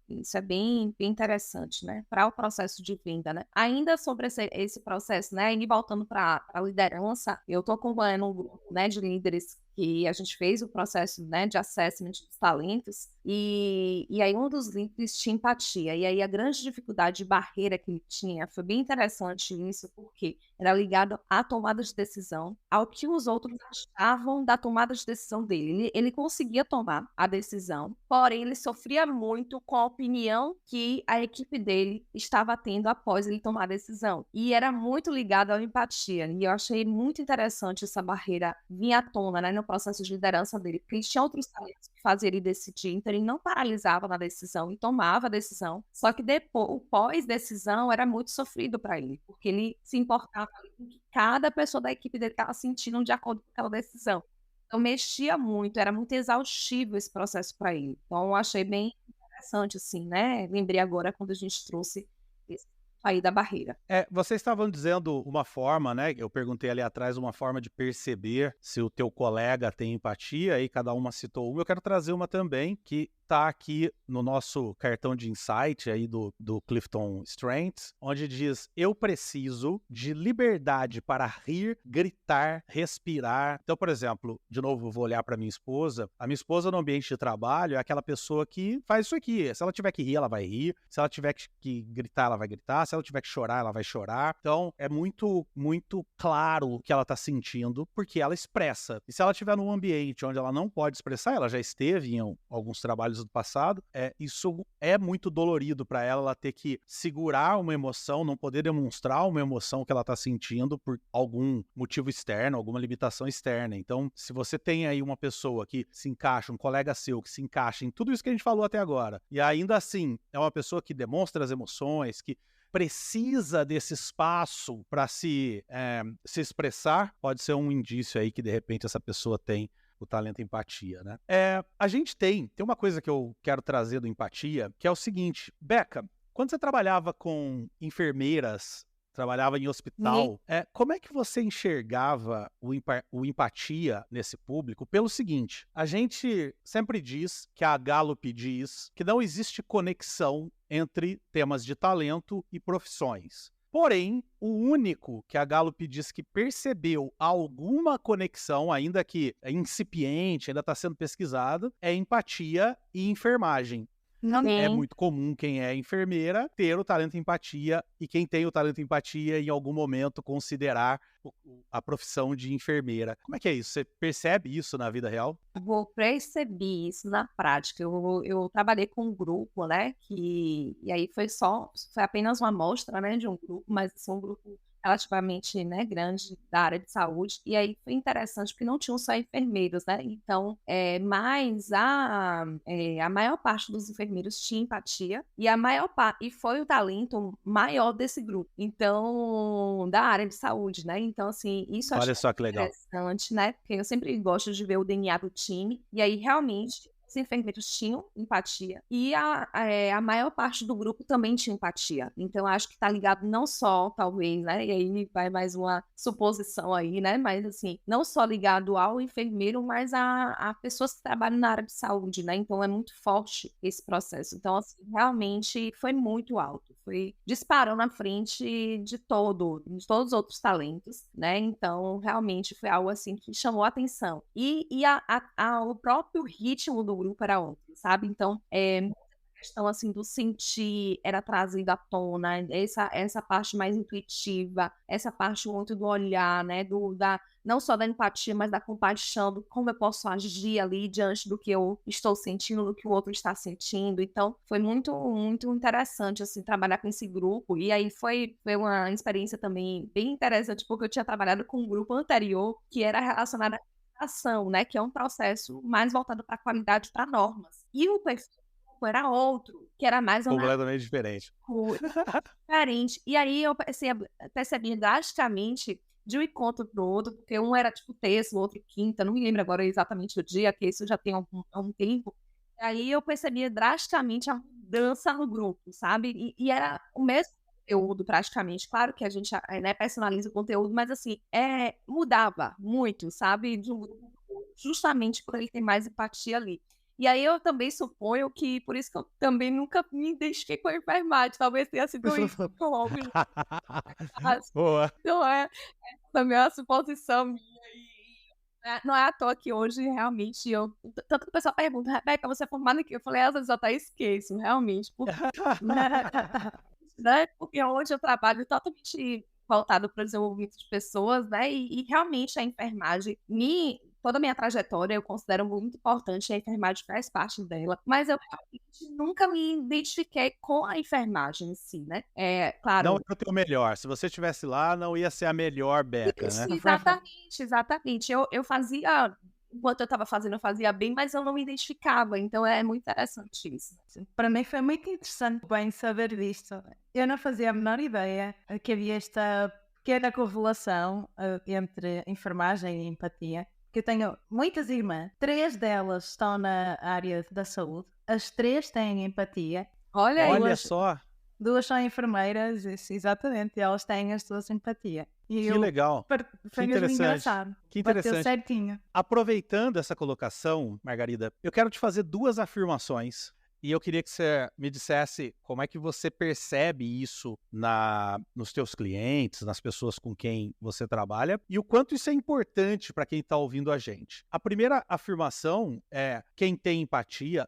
Isso é bem interessante, né? Para o processo de venda, né? Ainda sobre esse processo, né? E voltando para a liderança, eu estou acompanhando um grupo, né, de líderes que a gente fez o processo, né, de assessment dos talentos, e aí um dos líderes tinha empatia, e aí a grande dificuldade de barreira que ele tinha, foi bem interessante isso, porque era ligado à tomada de decisão, ao que os outros achavam da tomada de decisão dele. Ele conseguia tomar a decisão, porém ele sofria muito com a opinião que a equipe dele estava tendo após ele tomar a decisão, e era muito ligado à empatia, e eu achei muito interessante essa barreira vir à tona, né, no processo de liderança dele, porque ele tinha outros talentos que faziam ele decidir, então ele não paralisava na decisão e tomava a decisão, só que depois, o pós-decisão era muito sofrido para ele, porque ele se importava com o que cada pessoa da equipe dele estava sentindo de acordo com aquela decisão. Então mexia muito, era muito exaustivo esse processo para ele. Então eu achei bem interessante, assim, né? Lembrei agora quando a gente trouxe esse aí da barreira. Vocês estavam dizendo uma forma, né? Eu perguntei ali atrás uma forma de perceber se o teu colega tem empatia, e cada uma citou uma. Eu quero trazer uma também que tá aqui no nosso cartão de insight aí do Clifton Strengths, onde diz: eu preciso de liberdade para rir, gritar, respirar. Então, por exemplo, de novo, vou olhar para minha esposa. A minha esposa no ambiente de trabalho é aquela pessoa que faz isso aqui. Se ela tiver que rir, ela vai rir. Se ela tiver que gritar, ela vai gritar. Se ela tiver que chorar, ela vai chorar. Então, é muito, muito claro o que ela tá sentindo, porque ela expressa. E se ela estiver num ambiente onde ela não pode expressar, ela já esteve em alguns trabalhos do passado, isso é muito dolorido para ela ter que segurar uma emoção, não poder demonstrar uma emoção que ela tá sentindo por algum motivo externo, alguma limitação externa. Então, se você tem aí uma pessoa que se encaixa, um colega seu que se encaixa em tudo isso que a gente falou até agora, e ainda assim é uma pessoa que demonstra as emoções, que precisa desse espaço para se expressar, pode ser um indício aí que de repente essa pessoa tem o talento empatia, né? A gente tem uma coisa que eu quero trazer do empatia, que é o seguinte: Beca, quando você trabalhava com enfermeiras, trabalhava em hospital, como é que você enxergava o empatia nesse público? Pelo seguinte, a gente sempre diz, que a Gallup diz, que não existe conexão entre temas de talento e profissões. Porém, o único que a Gallup diz que percebeu alguma conexão, ainda que é incipiente, ainda está sendo pesquisado, é empatia e enfermagem. É muito comum quem é enfermeira ter o talento empatia, e quem tem o talento empatia em algum momento considerar a profissão de enfermeira. Como é que é isso? Você percebe isso na vida real? Vou perceber isso na prática. Eu trabalhei com um grupo, né? E aí foi apenas uma amostra, né, de um grupo, mas um grupo relativamente, né, grande da área de saúde, e aí foi interessante porque não tinham só enfermeiros, né, então, mas a maior parte dos enfermeiros tinha empatia, e foi o talento maior desse grupo, então, da área de saúde, né, então, assim, isso eu Olha acho só que legal. interessante, né, porque eu sempre gosto de ver o DNA do time, e aí, realmente, os enfermeiros tinham empatia e a maior parte do grupo também tinha empatia. Então, acho que tá ligado não só, talvez, né? E aí vai mais uma suposição aí, né? Mas, assim, não só ligado ao enfermeiro, mas a pessoas que trabalham na área de saúde, né? Então, é muito forte esse processo. Então, assim, realmente foi muito alto. Disparou na frente de todos os outros talentos, né? Então, realmente foi algo, assim, que chamou a atenção. E o próprio ritmo do grupo era outro, sabe? Então, questão assim do sentir era trazida à tona, essa parte mais intuitiva, essa parte muito do olhar, né, não só da empatia, mas da compaixão, do como eu posso agir ali diante do que eu estou sentindo, do que o outro está sentindo. Então, foi muito, muito interessante, assim, trabalhar com esse grupo. E aí foi uma experiência também bem interessante, porque eu tinha trabalhado com um grupo anterior que era relacionado à ação, né, que é um processo mais voltado para a qualidade, para normas. E o perfil era outro, que era mais Completamente diferente. diferente. E aí eu percebi drasticamente de um encontro pro outro, porque um era tipo terça, o outro quinta, não me lembro agora exatamente o dia, que isso já tem algum tempo. E aí eu percebi drasticamente a mudança no grupo, sabe? E era o mesmo conteúdo praticamente. Claro que a gente né, personaliza o conteúdo, mas assim, mudava muito, sabe? De um grupo pro outro, justamente por ele ter mais empatia ali. E aí eu também suponho que, por isso que eu também nunca me identifiquei com a enfermagem, talvez tenha sido isso que eu ouvi. Boa. Não é também uma suposição minha não é à toa que hoje realmente tanto que o pessoal pergunta, Rebeca, você é formada em quê? Eu falei, às vezes eu até esqueço, realmente, né? Porque hoje eu trabalho totalmente voltado para o desenvolvimento de pessoas, né? E realmente a enfermagem, toda a minha trajetória eu considero muito importante, a enfermagem faz parte dela, mas eu realmente nunca me identifiquei com a enfermagem em si, né? Claro. Não era o teu melhor. Se você estivesse lá, não ia ser a melhor Beca, Isso, né? exatamente. Eu fazia, enquanto eu estava fazendo, eu fazia bem, mas eu não me identificava, então é muito interessante isso. Para mim foi muito interessante bem saber disto. Eu não fazia a menor ideia que havia esta pequena correlação entre enfermagem e empatia. Que eu tenho muitas irmãs, 3 delas estão na área da saúde, as 3 têm empatia. Olha só. 2 são enfermeiras, isso, exatamente, e elas têm as 2 empatia. E que legal. Foi mesmo engraçado. Que interessante. Bateu certinho. Aproveitando essa colocação, Margarida, eu quero te fazer 2 afirmações. E eu queria que você me dissesse como é que você percebe isso nos teus clientes, nas pessoas com quem você trabalha, e o quanto isso é importante para quem está ouvindo a gente. A primeira afirmação é: quem tem empatia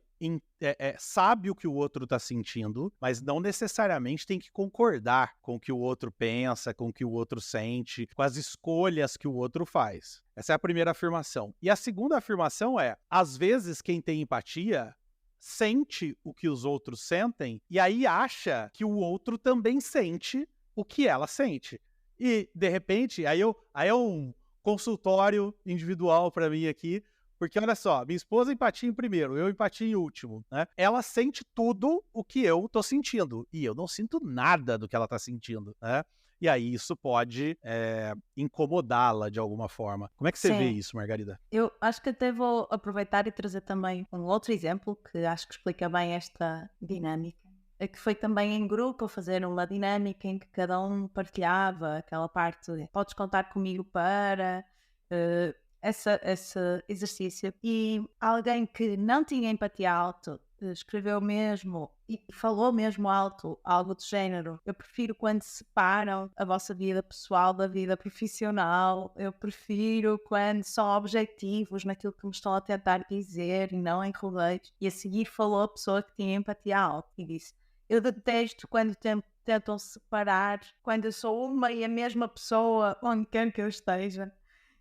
sabe o que o outro está sentindo, mas não necessariamente tem que concordar com o que o outro pensa, com o que o outro sente, com as escolhas que o outro faz. Essa é a primeira afirmação. E a segunda afirmação é: às vezes quem tem empatia sente o que os outros sentem e aí acha que o outro também sente o que ela sente. E, de repente, aí é um consultório individual para mim aqui, porque olha só, minha esposa empatia em primeiro, eu empatia em último, né? Ela sente tudo o que eu tô sentindo e eu não sinto nada do que ela tá sentindo, né? E aí isso pode incomodá-la de alguma forma. Como é que você vê isso, Margarida? Eu acho que até vou aproveitar e trazer também um outro exemplo que acho que explica bem esta dinâmica. Que foi também em grupo fazer uma dinâmica em que cada um partilhava aquela parte de podes contar comigo para esse exercício. E alguém que não tinha empatia alto escreveu mesmo e falou mesmo alto algo do género: eu prefiro quando separam a vossa vida pessoal da vida profissional, eu prefiro quando são objetivos naquilo que me estão a tentar dizer e não em rodeios. E a seguir falou a pessoa que tinha empatia alta e disse: eu detesto quando tentam separar, quando eu sou uma e a mesma pessoa onde quer que eu esteja.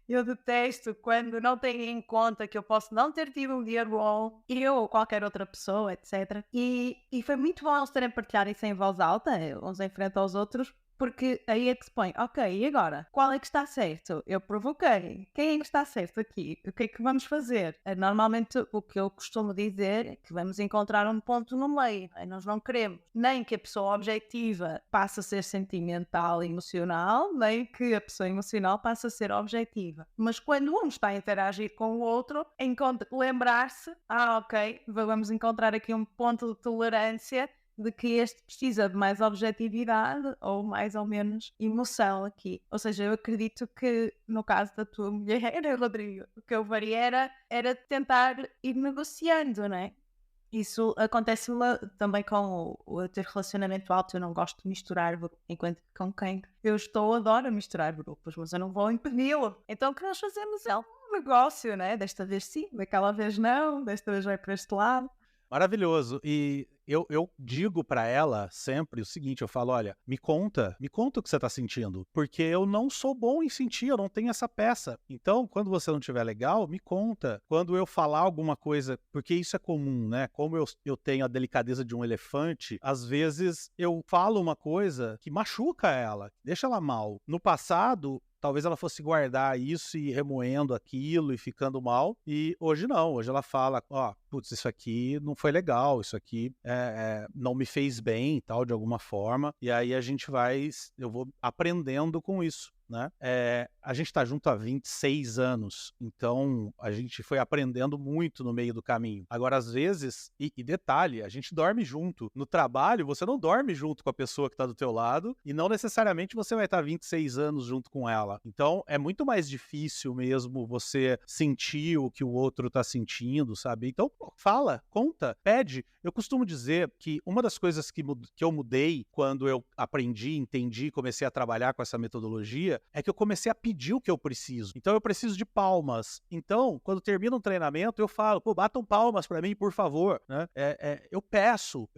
Eu detesto quando não têm em conta que eu posso não ter tido um dia bom, eu ou qualquer outra pessoa, etc. E foi muito bom eles terem partilhado isso em voz alta, uns em frente aos outros, porque aí é que se põe, ok, e agora? Qual é que está certo? Eu provoquei. Quem é que está certo aqui? O que é que vamos fazer? Normalmente o que eu costumo dizer é que vamos encontrar um ponto no meio. Nós não queremos nem que a pessoa objetiva passe a ser sentimental e emocional, nem que a pessoa emocional passe a ser objetiva. Mas quando um está a interagir com o outro, lembrar-se, ok, vamos encontrar aqui um ponto de tolerância de que este precisa de mais objetividade ou mais ou menos emoção aqui. Ou seja, eu acredito que no caso da tua mulher, Rodrigo, o que eu faria era tentar ir negociando, não é? Isso acontece também com o ter relacionamento alto. Eu não gosto de misturar grupos, enquanto que com quem eu adoro misturar grupos, mas eu não vou impedi-lo. Então o que nós fazemos é um negócio, né? Desta vez sim, daquela vez não, desta vez vai para este lado. Maravilhoso. E eu digo pra ela sempre o seguinte, eu falo, olha, me conta o que você tá sentindo, porque eu não sou bom em sentir, eu não tenho essa peça. Então, quando você não estiver legal, me conta. Quando eu falar alguma coisa, porque isso é comum, né? Como eu tenho a delicadeza de um elefante, às vezes eu falo uma coisa que machuca ela, deixa ela mal. No passado, talvez ela fosse guardar isso e ir remoendo aquilo e ficando mal. E hoje não. Hoje ela fala, ó, putz, isso aqui não foi legal, isso aqui não me fez bem, tal, de alguma forma. E aí eu vou aprendendo com isso, né? A gente tá junto há 26 anos, então a gente foi aprendendo muito no meio do caminho. Agora, às vezes, e detalhe, a gente dorme junto. No trabalho, você não dorme junto com a pessoa que tá do teu lado e não necessariamente você vai estar 26 anos junto com ela. Então, é muito mais difícil mesmo você sentir o que o outro tá sentindo, sabe? Então, fala, conta, pede. Eu costumo dizer que uma das coisas que eu mudei quando eu aprendi, entendi, comecei a trabalhar com essa metodologia, é que eu comecei a pedir o que eu preciso. Então, eu preciso de palmas. Então, quando termina um treinamento, eu falo, pô, batam palmas pra mim, por favor, né? Eu peço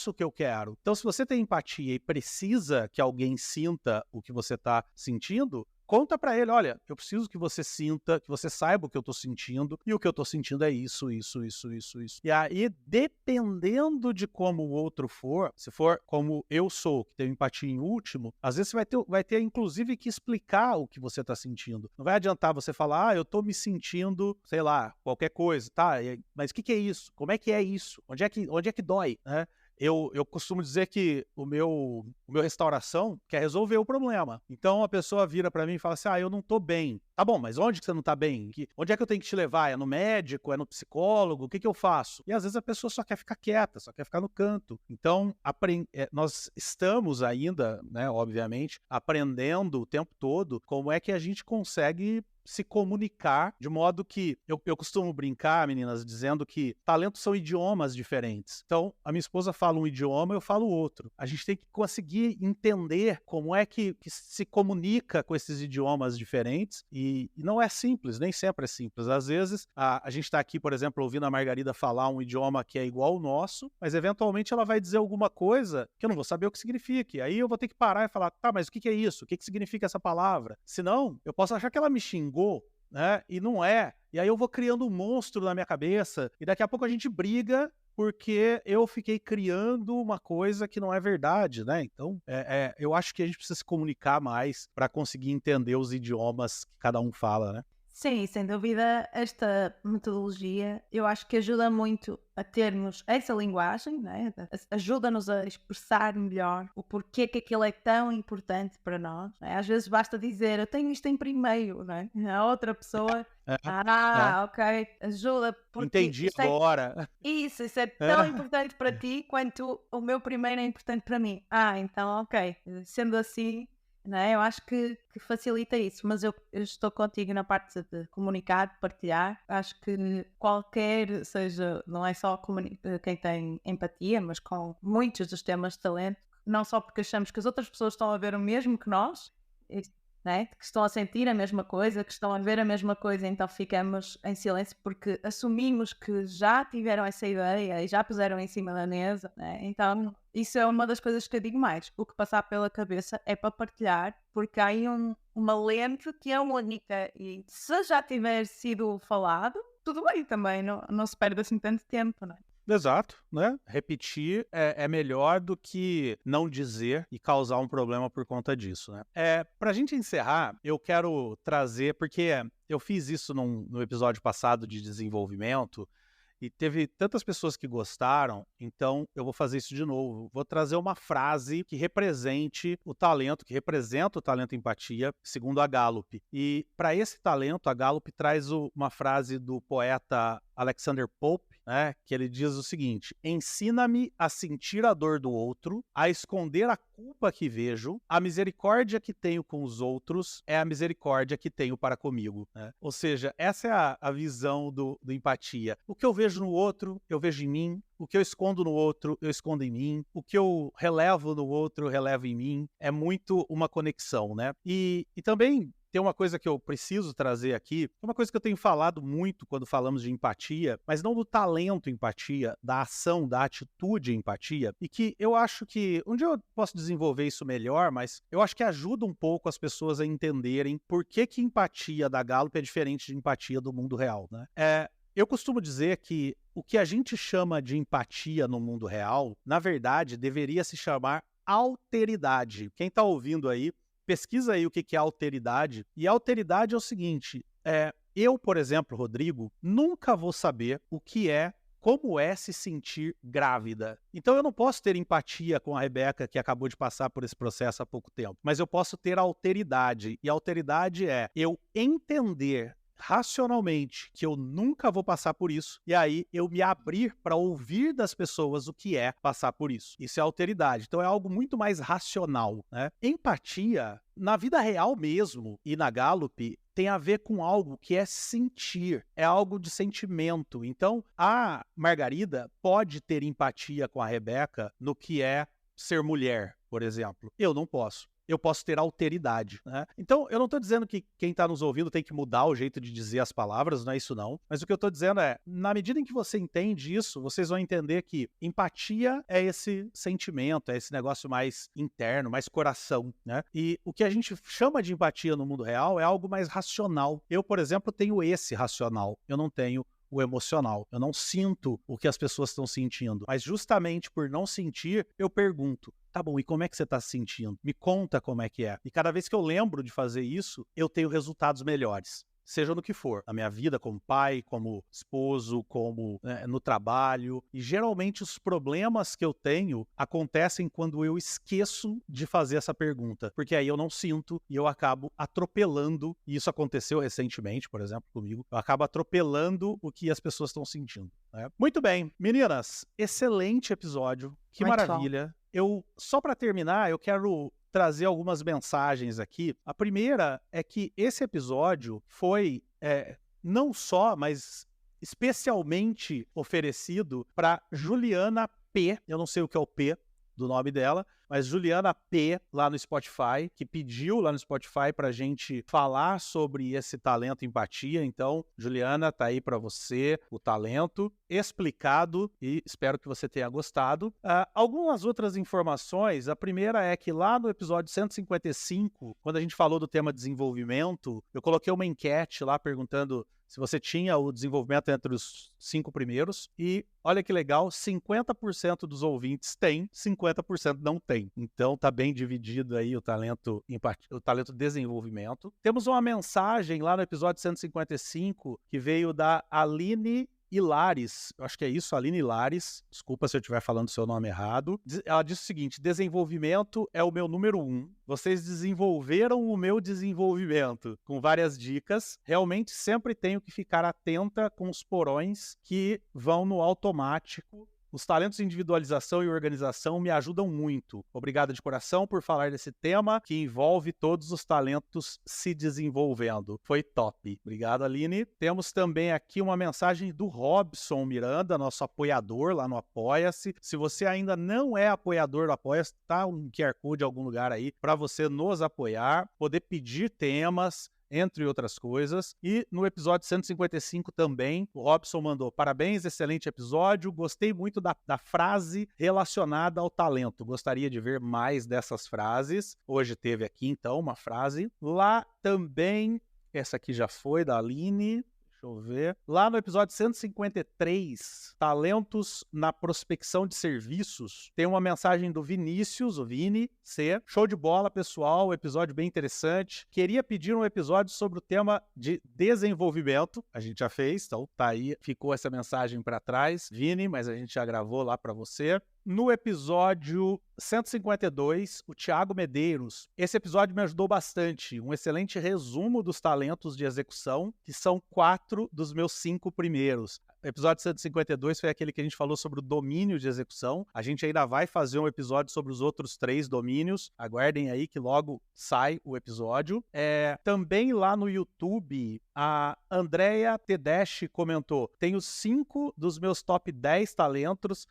o que eu quero. Então, se você tem empatia e precisa que alguém sinta o que você tá sentindo, conta pra ele, olha, eu preciso que você sinta, que você saiba o que eu tô sentindo, e o que eu tô sentindo é isso, isso, isso, isso, isso. E aí, dependendo de como o outro for, se for como eu sou, que tenho empatia em último, às vezes você vai ter inclusive que explicar o que você tá sentindo. Não vai adiantar você falar, eu tô me sentindo, sei lá, qualquer coisa, tá? Mas o que é isso? Como é que é isso? Onde é que dói, né? Eu costumo dizer que o meu restauração quer resolver o problema. Então a pessoa vira pra mim e fala assim, eu não tô bem. Tá bom, mas onde que você não tá bem? Onde é que eu tenho que te levar? É no médico? É no psicólogo? O que eu faço? E às vezes a pessoa só quer ficar quieta, só quer ficar no canto. Então, nós estamos ainda, né, obviamente, aprendendo o tempo todo como é que a gente consegue se comunicar de modo que eu costumo brincar, meninas, dizendo que talentos são idiomas diferentes. Então, a minha esposa fala um idioma, eu falo outro. A gente tem que conseguir entender como é que se comunica com esses idiomas diferentes e não é simples, nem sempre é simples. Às vezes, a gente está aqui, por exemplo, ouvindo a Margarida falar um idioma que é igual ao nosso, mas eventualmente ela vai dizer alguma coisa que eu não vou saber o que significa. E aí eu vou ter que parar e falar, tá, mas o que é isso? O que significa essa palavra? Senão, eu posso achar que ela me xingou, né? E não é. E aí eu vou criando um monstro na minha cabeça e daqui a pouco a gente briga porque eu fiquei criando uma coisa que não é verdade, né? Então, eu acho que a gente precisa se comunicar mais para conseguir entender os idiomas que cada um fala, né? Sim, sem dúvida, esta metodologia eu acho que ajuda muito a termos essa linguagem, né? Ajuda-nos a expressar melhor o porquê que aquilo é tão importante para nós. Né? Às vezes basta dizer, eu tenho isto em primeiro, né? A outra pessoa, ok, ajuda, porque entendi agora. Isso é tão importante para ti quanto o meu primeiro é importante para mim. Então, ok, sendo assim... Né? Eu acho que facilita isso, mas eu estou contigo na parte de comunicar, de partilhar. Acho que qualquer, seja, não é só quem tem empatia, mas com muitos dos temas de talento, não só porque achamos que as outras pessoas estão a ver o mesmo que nós, né? Que estão a sentir a mesma coisa, que estão a ver a mesma coisa, então ficamos em silêncio porque assumimos que já tiveram essa ideia e já puseram em cima da mesa, né? Então isso é uma das coisas que eu digo mais, o que passar pela cabeça é para partilhar, porque há aí uma lente que é única e se já tiver sido falado, tudo bem também, não se perde assim tanto tempo, não é? Exato, né? Repetir é melhor do que não dizer e causar um problema por conta disso, né? Pra gente encerrar, eu quero trazer, porque eu fiz isso no episódio passado de desenvolvimento e teve tantas pessoas que gostaram, então eu vou fazer isso de novo. Vou trazer uma frase que represente o talento, que representa o talento empatia, segundo a Gallup. E para esse talento, a Gallup traz uma frase do poeta Alexander Pope, né, que ele diz o seguinte: ensina-me a sentir a dor do outro, a esconder a culpa que vejo, a misericórdia que tenho com os outros é a misericórdia que tenho para comigo. Né? Ou seja, essa é a visão do empatia. O que eu vejo no outro, eu vejo em mim. O que eu escondo no outro, eu escondo em mim. O que eu relevo no outro, eu relevo em mim. É muito uma conexão, né? E também tem uma coisa que eu preciso trazer aqui, uma coisa que eu tenho falado muito quando falamos de empatia, mas não do talento empatia, da ação, da atitude empatia, e que eu acho que um dia eu posso desenvolver isso melhor, mas eu acho que ajuda um pouco as pessoas a entenderem por que empatia da Gallup é diferente de empatia do mundo real, né? Eu costumo dizer que o que a gente chama de empatia no mundo real, na verdade, deveria se chamar alteridade. Quem está ouvindo aí, pesquisa aí o que é alteridade. E alteridade é o seguinte, eu, por exemplo, Rodrigo, nunca vou saber como é se sentir grávida. Então eu não posso ter empatia com a Rebeca, que acabou de passar por esse processo há pouco tempo, mas eu posso ter alteridade. E alteridade é eu entender racionalmente que eu nunca vou passar por isso, e aí eu me abrir para ouvir das pessoas o que é passar por isso. Isso é alteridade. Então é algo muito mais racional, né? Empatia, na vida real mesmo, e na Gallup, tem a ver com algo que é sentir, é algo de sentimento. Então, a Margarida pode ter empatia com a Rebeca no que é ser mulher, por exemplo. Eu não posso. Eu posso ter alteridade, né? Então, eu não estou dizendo que quem está nos ouvindo tem que mudar o jeito de dizer as palavras, não é isso não. Mas o que eu estou dizendo é, na medida em que você entende isso, vocês vão entender que empatia é esse sentimento, é esse negócio mais interno, mais coração, né? E o que a gente chama de empatia no mundo real é algo mais racional. Eu, por exemplo, tenho esse racional, eu não tenho o emocional. Eu não sinto o que as pessoas estão sentindo. Mas justamente por não sentir, eu pergunto, tá bom, e como é que você está se sentindo? Me conta como é que é. E cada vez que eu lembro de fazer isso, eu tenho resultados melhores. Seja no que for, na minha vida como pai, como esposo, como no trabalho. E geralmente os problemas que eu tenho acontecem quando eu esqueço de fazer essa pergunta. Porque aí eu não sinto e eu acabo atropelando. E isso aconteceu recentemente, por exemplo, comigo. Eu acabo atropelando o que as pessoas estão sentindo, né? Muito bem, meninas, excelente episódio. Que Muito maravilha. Só para terminar, eu quero trazer algumas mensagens aqui. A primeira é que esse episódio foi não só, mas especialmente oferecido para Juliana P. Eu não sei o que é o P do nome dela, mas Juliana P. lá no Spotify, que pediu lá no Spotify para a gente falar sobre esse talento empatia. Então, Juliana, tá aí para você o talento explicado e espero que você tenha gostado. Algumas outras informações. A primeira é que lá no episódio 155, quando a gente falou do tema desenvolvimento, eu coloquei uma enquete lá perguntando se você tinha o desenvolvimento entre os 5 primeiros. E olha que legal, 50% dos ouvintes tem, 50% não tem. Então tá bem dividido aí o talento desenvolvimento. Temos uma mensagem lá no episódio 155 que veio da Aline Hilares, eu acho que é isso, Aline Hilares, desculpa se eu estiver falando o seu nome errado. Ela disse o seguinte: desenvolvimento é o meu número 1. Vocês desenvolveram o meu desenvolvimento, com várias dicas. Realmente sempre tenho que ficar atenta com os porões que vão no automático. Os talentos de individualização e organização me ajudam muito. Obrigado de coração por falar desse tema que envolve todos os talentos se desenvolvendo. Foi top. Obrigado, Aline. Temos também aqui uma mensagem do Robson Miranda, nosso apoiador lá no Apoia-se. Se você ainda não é apoiador do Apoia-se, tá um QR Code em algum lugar aí para você nos apoiar, poder pedir temas, entre outras coisas. E no episódio 155 também, o Robson mandou: parabéns, excelente episódio, gostei muito da frase relacionada ao talento, gostaria de ver mais dessas frases. Hoje teve aqui então uma frase. Lá também, essa aqui já foi da Aline, deixa eu ver. Lá no episódio 153, talentos na prospecção de serviços, tem uma mensagem do Vinícius, o Vini C. Show de bola, pessoal, episódio bem interessante. Queria pedir um episódio sobre o tema de desenvolvimento. A gente já fez, então tá aí, ficou essa mensagem para trás, Vini, mas a gente já gravou lá para você. No episódio 152, o Thiago Medeiros. Esse episódio me ajudou bastante. Um excelente resumo dos talentos de execução, que são 4 dos meus 5 primeiros. O episódio 152 foi aquele que a gente falou sobre o domínio de execução. A gente ainda vai fazer um episódio sobre os outros 3 domínios. Aguardem aí que logo sai o episódio. Também lá no YouTube, a Andrea Tedeschi comentou: tenho 5 dos meus top 10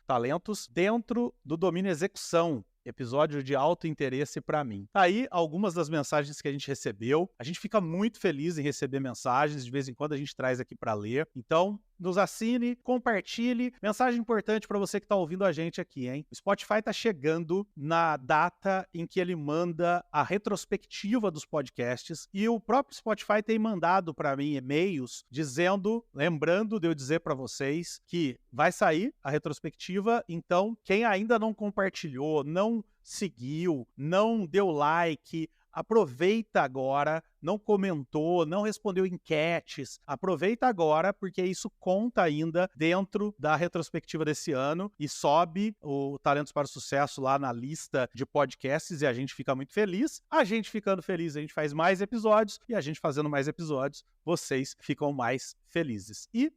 talentos dentro do domínio execução. episódio de alto interesse para mim. Aí, algumas das mensagens que a gente recebeu. A gente fica muito feliz em receber mensagens, de vez em quando a gente traz aqui para ler. Então, nos assine, compartilhe. Mensagem importante para você que está ouvindo a gente aqui, hein? O Spotify está chegando na data em que ele manda a retrospectiva dos podcasts e o próprio Spotify tem mandado para mim e-mails dizendo, lembrando de eu dizer para vocês que vai sair a retrospectiva, então quem ainda não compartilhou, não seguiu, não deu like, aproveita agora, não comentou, não respondeu enquetes, aproveita agora, porque isso conta ainda dentro da retrospectiva desse ano e sobe o Talentos para o Sucesso lá na lista de podcasts e a gente fica muito feliz. A gente ficando feliz, a gente faz mais episódios e a gente fazendo mais episódios, vocês ficam mais felizes. E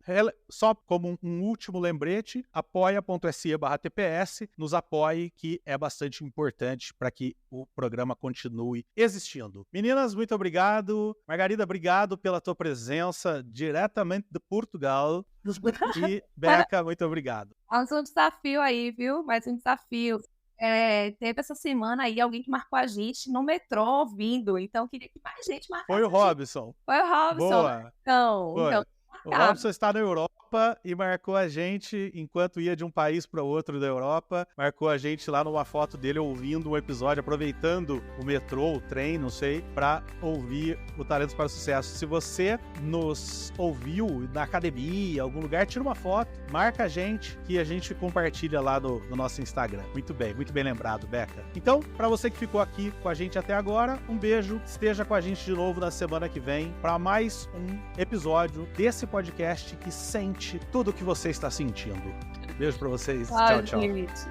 só como um último lembrete, apoia.se/TPS, nos apoie, que é bastante importante para que o programa continue existindo. Meninas, muito obrigado. Margarida, obrigado pela tua presença diretamente de Portugal. E Beca, muito obrigado. Mais um desafio aí, viu? Mais um desafio. Teve essa semana aí alguém que marcou a gente no metrô ouvindo, então eu queria que mais gente marcasse. Foi o Robson. Foi o Robson. Boa. Então, o Robson está na Europa e marcou a gente enquanto ia de um país para outro da Europa. Marcou a gente lá numa foto dele ouvindo um episódio, aproveitando o metrô, o trem, não sei, para ouvir o Talentos para o Sucesso. Se você nos ouviu na academia, algum lugar, tira uma foto, marca a gente, que a gente compartilha lá no nosso Instagram. Muito bem lembrado, Beca. Então, para você que ficou aqui com a gente até agora, um beijo. Esteja com a gente de novo na semana que vem para mais um episódio desse podcast que sente tudo o que você está sentindo. Beijo pra vocês. Tchau, tchau.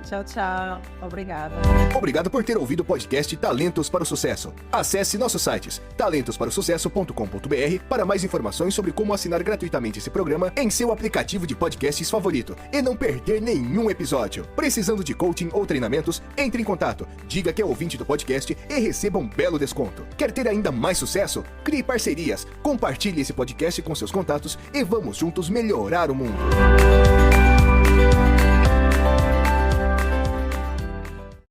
Tchau, tchau. Obrigada. Obrigado por ter ouvido o podcast Talentos para o Sucesso. Acesse nossos sites talentosparosucesso.com.br para mais informações sobre como assinar gratuitamente esse programa em seu aplicativo de podcasts favorito e não perder nenhum episódio. Precisando de coaching ou treinamentos, entre em contato, diga que é ouvinte do podcast e receba um belo desconto. Quer ter ainda mais sucesso? Crie parcerias, compartilhe esse podcast com seus contatos e vamos juntos melhorar o mundo.